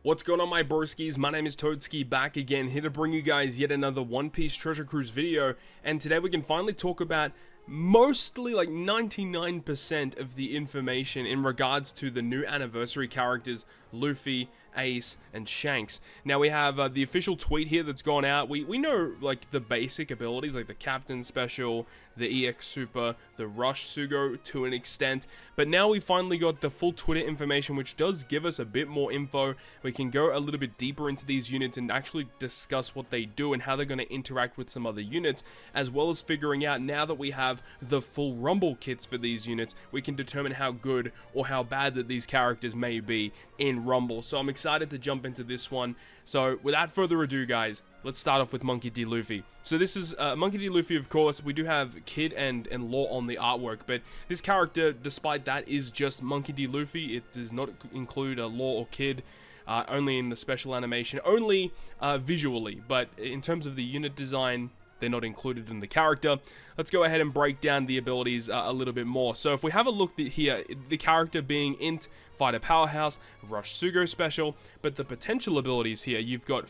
What's going on, my broskiis? My name is Toadskii, back again, here to bring you guys yet another One Piece Treasure Cruise video, and today we can finally talk about mostly like 99% of the information in regards to the new anniversary characters, Luffy, Ace, and Shanks. Now we have the official tweet here that's gone out. We know like the basic abilities, like the Captain Special, the EX Super, the Rush Sugo to an extent, but now we finally got the full Twitter information, which does give us a bit more info. We can go a little bit deeper into these units and actually discuss what they do and how they're going to interact with some other units, as well as figuring out, now that we have the full Rumble kits for these units, we can determine how good or how bad that these characters may be in Rumble. So I'm excited to jump into this one. So without further ado, guys, let's start off with Monkey D. Luffy. So this is Monkey D. Luffy, of course. We do have Kid and Law on the artwork, but this character, despite that, is just Monkey D. Luffy. It does not include a Law or Kid, only in the special animation, only visually, but in terms of the unit design, they're not included in the character. Let's go ahead and break down the abilities a little bit more. So if we have a look here, the character being Int, Fighter Powerhouse, Rush Sugo Special, but the potential abilities here, you've got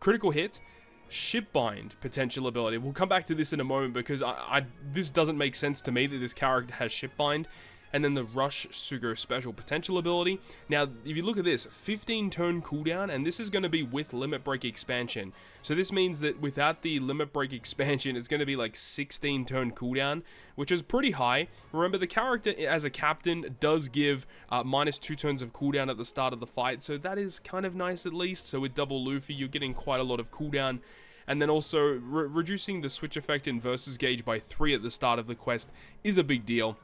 Critical Hit, Shipbind potential ability. We'll come back to this in a moment because this doesn't make sense to me that this character has Shipbind. And then the Rush Sugo Special potential ability. Now, if you look at this, 15 turn cooldown, and this is going to be with Limit Break expansion. So this means that without the Limit Break expansion, it's going to be like 16 turn cooldown, which is pretty high. Remember, the character as a captain does give minus 2 turns of cooldown at the start of the fight, so that is kind of nice at least. So with double Luffy, you're getting quite a lot of cooldown. And then also, reducing the switch effect in versus gauge by 3 at the start of the quest is a big deal.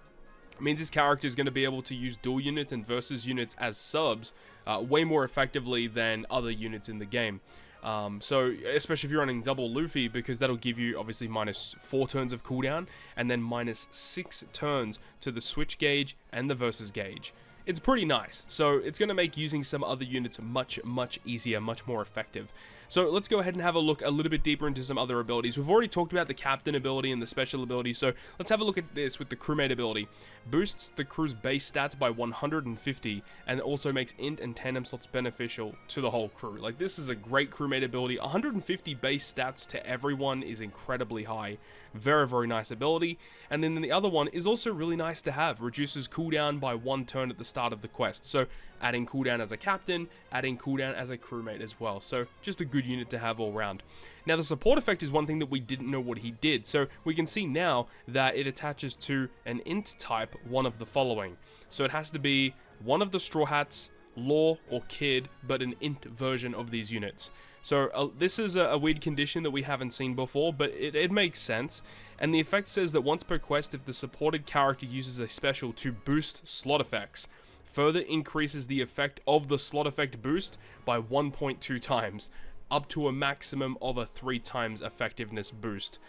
It means this character is going to be able to use dual units and versus units as subs way more effectively than other units in the game. So especially if you're running double Luffy, because that'll give you obviously minus 4 turns of cooldown and then minus 6 turns to the switch gauge and the versus gauge. It's pretty nice. So it's going to make using some other units much easier, much more effective. So let's go ahead and have a look a little bit deeper into some other abilities. We've already talked about the captain ability and the special ability, so let's have a look at this with the crewmate ability. Boosts the crew's base stats by 150, and it also makes int and tandem slots beneficial to the whole crew. Like, this is a great crewmate ability. 150 base stats to everyone is incredibly high. Very nice ability. And then the other one is also really nice to have. Reduces cooldown by 1 turn at the start of the quest. So adding cooldown as a captain, adding cooldown as a crewmate as well. So just a good unit to have all around. Now, the support effect is one thing that we didn't know what he did. So we can see now that it attaches to an int type, one of the following. So it has to be one of the Straw Hats, Law, or Kid, but an int version of these units. So this is a weird condition that we haven't seen before, but it makes sense. And the effect says that once per quest, if the supported character uses a special to boost slot effects, further increases the effect of the slot effect boost by 1.2 times, up to a maximum of a 3 times effectiveness boost.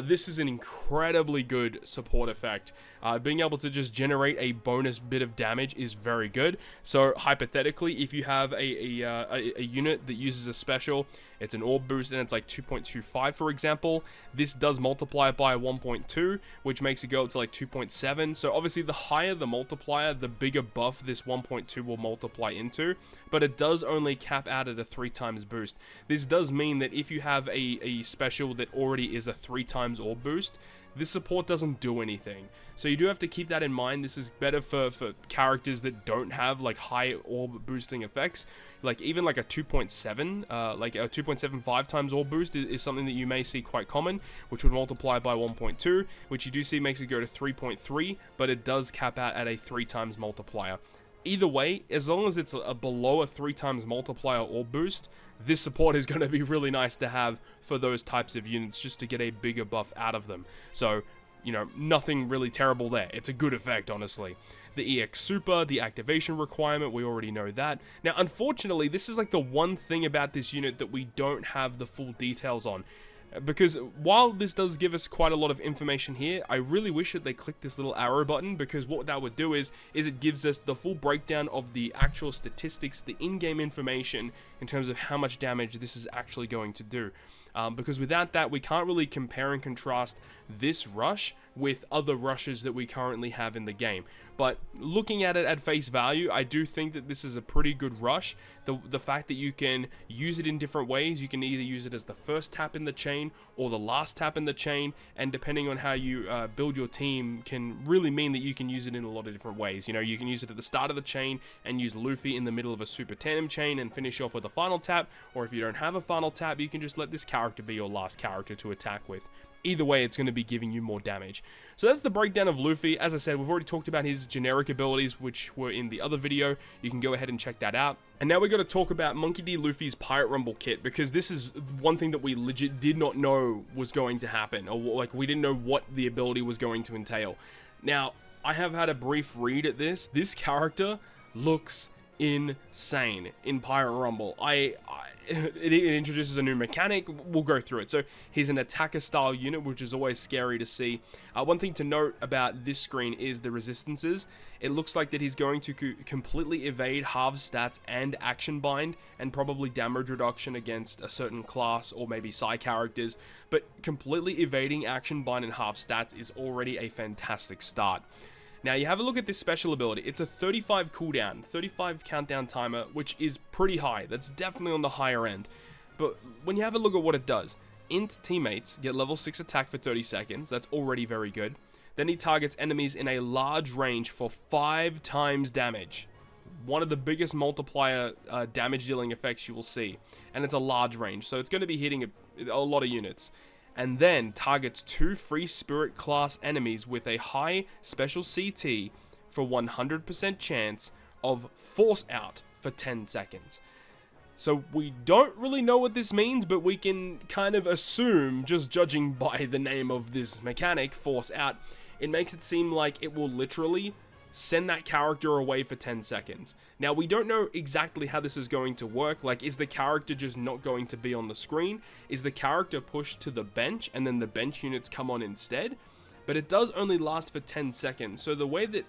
This is an incredibly good support effect. Being able to just generate a bonus bit of damage is very good. So hypothetically, if you have a unit that uses a special, it's an orb boost and it's like 2.25 for example, this does multiply it by 1.2, which makes it go up to like 2.7. So obviously the higher the multiplier, the bigger buff this 1.2 will multiply into, but it does only cap out at a 3 times boost. This does mean that if you have a special that already is a 3 times orb boost, this support doesn't do anything. So you do have to keep that in mind. This is better for characters that don't have like high orb boosting effects. Like even like a 2.7, like a 2.75 times orb boost is something that you may see quite common, which would multiply by 1.2, which you do see makes it go to 3.3, but it does cap out at a 3 times multiplier. Either way, as long as it's below a 3 times multiplier or boost, this support is going to be really nice to have for those types of units, just to get a bigger buff out of them. So, you know, nothing really terrible there. It's a good effect, honestly. The EX Super, the activation requirement, we already know that. Now, unfortunately, this is like the one thing about this unit that we don't have the full details on. Because while this does give us quite a lot of information here, I really wish that they clicked this little arrow button, because what that would do is it gives us the full breakdown of the actual statistics, the in-game information in terms of how much damage this is actually going to do. because without that, we can't really compare and contrast this rush with other rushes that we currently have in the game. But looking at it at face value, I do think that this is a pretty good rush. The fact that you can use it in different ways, you can either use it as the first tap in the chain or the last tap in the chain, and depending on how you build your team can really mean that you can use it in a lot of different ways. You know, you can use it at the start of the chain and use Luffy in the middle of a super tandem chain and finish off with a final tap, or if you don't have a final tap, you can just let this character be your last character to attack with. Either way, it's going to be giving you more damage. So that's the breakdown of Luffy. As I said, we've already talked about his generic abilities, which were in the other video. You can go ahead and check that out. And now we're going to talk about Monkey D. Luffy's Pirate Rumble kit, because this is one thing that we legit did not know was going to happen, or like we didn't know what the ability was going to entail. Now, I have had a brief read at this. This character looks insane in Pirate Rumble. It introduces a new mechanic. We'll go through it. So he's an attacker style unit, which is always scary to see. One thing to note about this screen is the resistances. It looks like that he's going to completely evade halve stats and action bind, and probably damage reduction against a certain class or maybe side characters, but completely evading action bind and halve stats is already a fantastic start. Now, you have a look at this special ability. It's a 35 cooldown, 35 countdown timer, which is pretty high. That's definitely on the higher end. But when you have a look at what it does, int teammates get level 6 attack for 30 seconds. That's already very good. Then he targets enemies in a large range for 5 times damage. One of the biggest multiplier damage dealing effects you will see. And it's a large range, so it's going to be hitting a lot of units. And then targets 2 free spirit class enemies with a high special CT for 100% chance of force out for 10 seconds. So we don't really know what this means, but we can kind of assume, just judging by the name of this mechanic, force out, it makes it seem like it will literally send that character away for 10 seconds. Now, we don't know exactly how this is going to work. Like, is the character just not going to be on the screen? Is the character pushed to the bench and then the bench units come on instead? But it does only last for 10 seconds. So the way that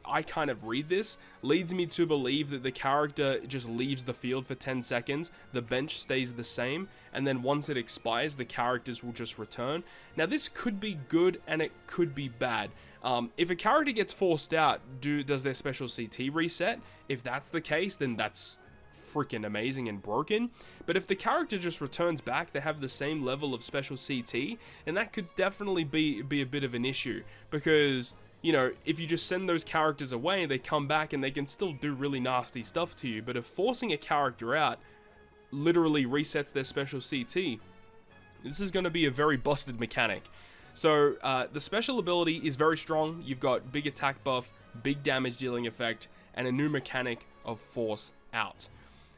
I kind of read this leads me to believe that the character just leaves the field for 10 seconds, the bench stays the same, and then once it expires, the characters will just return. Now, this could be good and it could be bad. If a character gets forced out, does their special CT reset? If that's the case, then that's freaking amazing and broken. But if the character just returns back, they have the same level of special CT, and that could definitely be a bit of an issue, because, you know, if you just send those characters away, they come back and they can still do really nasty stuff to you. But if forcing a character out literally resets their special CT, this is going to be a very busted mechanic. So the special ability is very strong. You've got big attack buff, big damage dealing effect, and a new mechanic of force out.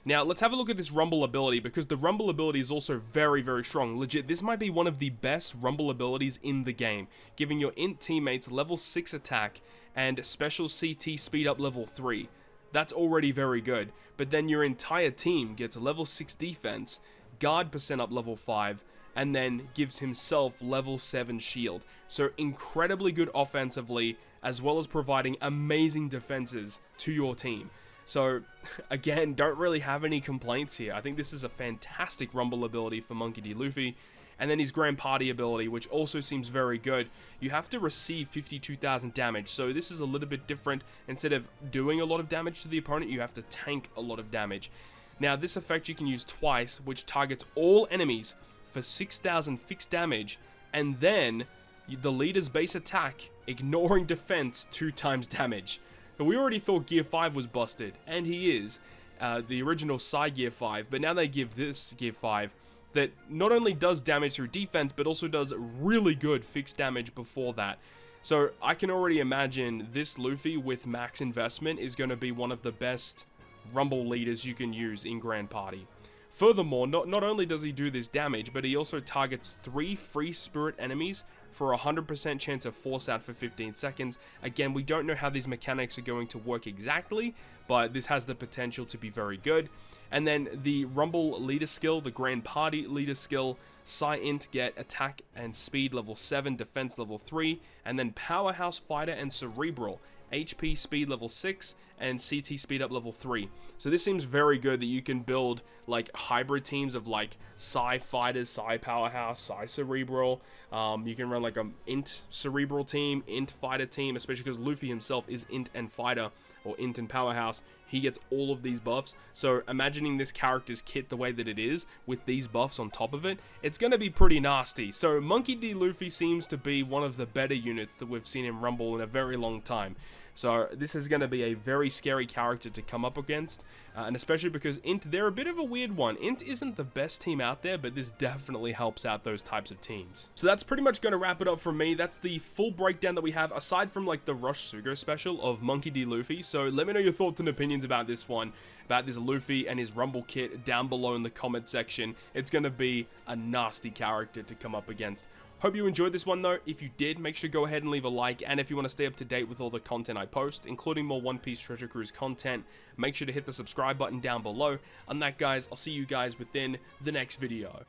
Now, let's have a look at this Rumble ability, because the Rumble ability is also very, very strong. Legit, this might be one of the best Rumble abilities in the game, giving your int teammates level 6 attack and special CT speed up level 3. That's already very good, but then your entire team gets level 6 defense, guard percent up level 5, and then gives himself level 7 shield. So incredibly good offensively, as well as providing amazing defenses to your team. So again, don't really have any complaints here. I think this is a fantastic Rumble ability for Monkey D. Luffy. And then his Grand Party ability, which also seems very good. You have to receive 52,000 damage, so this is a little bit different. Instead of doing a lot of damage to the opponent, you have to tank a lot of damage. Now, this effect you can use twice, which targets all enemies for 6,000 fixed damage, and then the leader's base attack, ignoring defense, 2 times damage. But we already thought Gear 5 was busted, and he is, the original side Gear 5, but now they give this Gear 5 that not only does damage through defense, but also does really good fixed damage before that. So I can already imagine this Luffy with max investment is going to be one of the best Rumble leaders you can use in Grand Party. Furthermore, not only does he do this damage, but he also targets 3 free spirit enemies for a 100% chance of force out for 15 seconds. Again, we don't know how these mechanics are going to work exactly, but this has the potential to be very good. And then the Rumble leader skill, the Grand Party leader skill, Int get attack and speed level 7, defense level 3, and then Powerhouse Fighter and Cerebral, HP speed level 6, and CT speed up level 3. So this seems very good that you can build like hybrid teams of like Psi Fighters, Psi Powerhouse, Psi Cerebral. You can run like a Int Cerebral team, Int Fighter team, especially because Luffy himself is Int and Fighter, or Int and Powerhouse. He gets all of these buffs. So imagining this character's kit the way that it is, with these buffs on top of it, it's going to be pretty nasty. So Monkey D. Luffy seems to be one of the better units that we've seen in Rumble in a very long time. So this is going to be a very scary character to come up against, and especially because Int, they're a bit of a weird one. Int isn't the best team out there, but this definitely helps out those types of teams. So that's pretty much going to wrap it up from me. That's the full breakdown that we have, aside from like the Rush Sugo special of Monkey D. Luffy. So let me know your thoughts and opinions about this one, about this Luffy and his Rumble kit down below in the comment section. It's going to be a nasty character to come up against. Hope you enjoyed this one though. If you did, make sure to go ahead and leave a like, and if you want to stay up to date with all the content I post, including more One Piece Treasure Cruise content, make sure to hit the subscribe button down below. On that, guys, I'll see you guys within the next video.